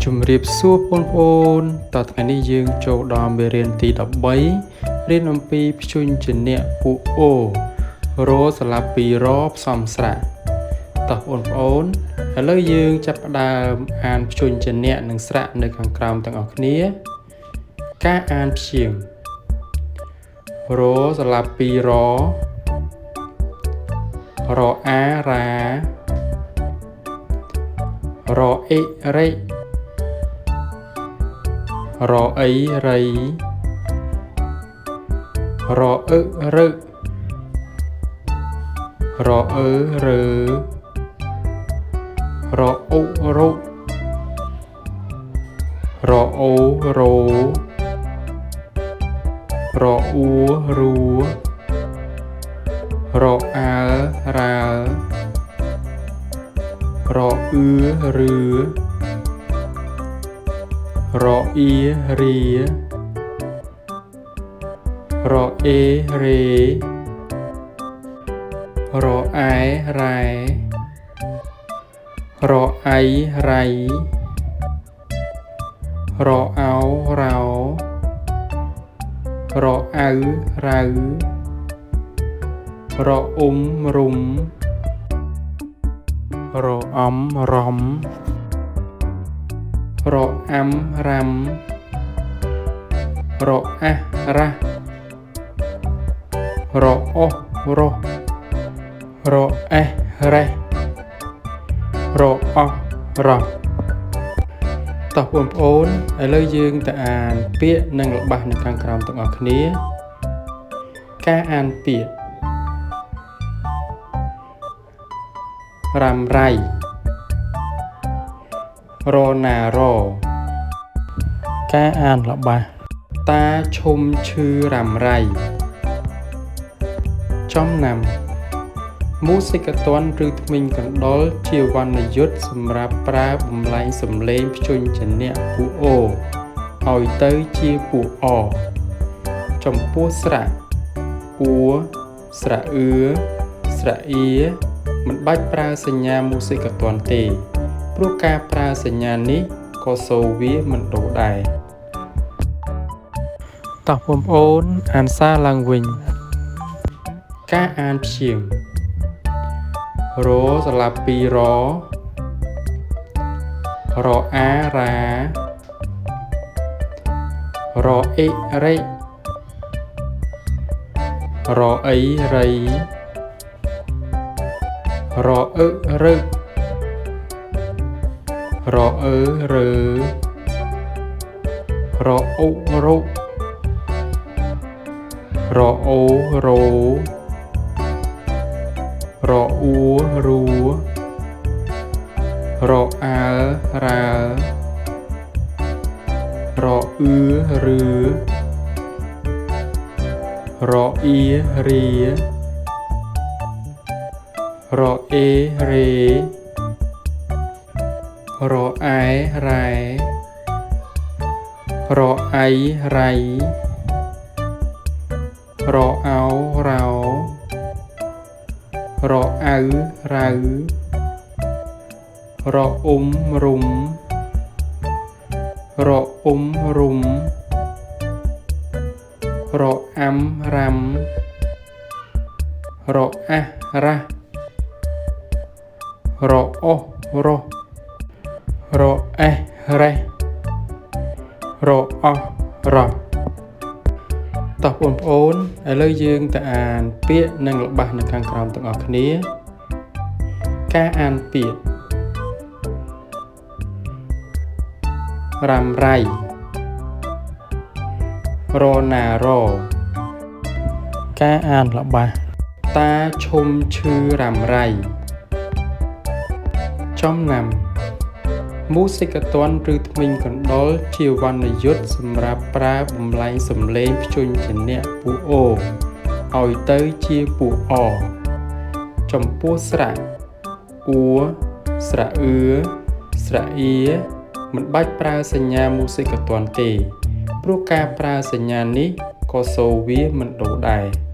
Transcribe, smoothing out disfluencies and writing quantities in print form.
ជំរាបសួរបងប្អូនតថ្ងៃនេះយើងចូលដល់មេរៀនទី13រៀនអំពីព្យញ្ជនៈពួកអូរស្លាបពីរផ្សំស្រៈតបងប្អូនឥឡូវយើងចាប់ផ្ដើមអានព្យញ្ជនៈនិងស្រៈនៅខាងក្រោមទាំងអស់គ្នាការអានព្យាង្គរស្លាបពីរអារ៉ារអិរេរអីរៃរអឺរឹរអឺរើរអ៊ុរុរអូរោរអ៊ូរូរអាលរ៉ាលរអ៊ឺឬរអ៊ីរីរអេរេរអែរ៉ែរអៃរៃរអោរោរអៅរៅរអ៊ុំរុំរអំរំរអាំរ៉ាំរអាស់រ៉ារអោះរោះរអេះរេះរអោះរោះតោះបងប្អូនឥឡូវយើងទៅអានពាក្យនិងល្បះនៅខាងក្រោមទាំងអស់គ្នាការអានពាក្យរ៉ាំរៃរណារការអានល្បះតាឈុំឈឺរ៉ាំរៃចំណាំមូសិកតន្ត្រឬធ្មេញកណ្ដុរជាវណ្ណយុត្តសម្រាប់ប្រើបំលែងសំឡេងព្យញ្ជនៈពួកអូឲ្យទៅជាពួកអចំពោះស្រៈអ៊ូស្រៈអ៊ឺស្រៈអ៊ីមិនបាច់ប្រើសញ្ញាមូសិកតន្ត្រទេព្រោះការប្រើសញ្ញានេះក៏សូរវាមិនដូរដែរតោះបងប្អូនអានសារឡើងវិញការអានព្យាង្គរស្លាបពីរអារ៉ារអិរេរអីរៃរអឺរឹរអឺរើរអ៊ុរុរអូរោរអ៊ូរូរអាលរ៉ាលរអ៊ឺឬរអ៊ីរីរអេរេរអែរ៉ែរអៃរៃរអោរោរអៅរៅរអ៊ុំរុំរអ៊ុំរុំរអាំរ៉ាំរអាស់រ៉ារអោះរោះរអេះរេះរអោះរោះតោះបងប្អូនឥឡូវយើងទៅអានពាក្យនិងល្បះនៅខាងក្រោមទាំងអស់គ្នាការអានពាក្យរ៉ាំរៃរណារការអានល្បះតាឈុំឈឺរ៉ាំរៃចំណាំមូសិកតន្ត្រឬធ្មេញកណ្ដុរជាវណ្ណយុត្តសម្រាប់ប្រើបំលែងសំឡេងព្យញ្ជនៈពួកអូឲ្យទៅជាពួកអចំពោះស្រៈអ៊ូស្រៈអ៊ឺស្រៈអ៊ីមិនបាច់ប្រើសញ្ញាមូសិកតន្ត្រទេព្រោះការប្រើសញ្ញានេះក៏សូរវាមិនដូរដែរ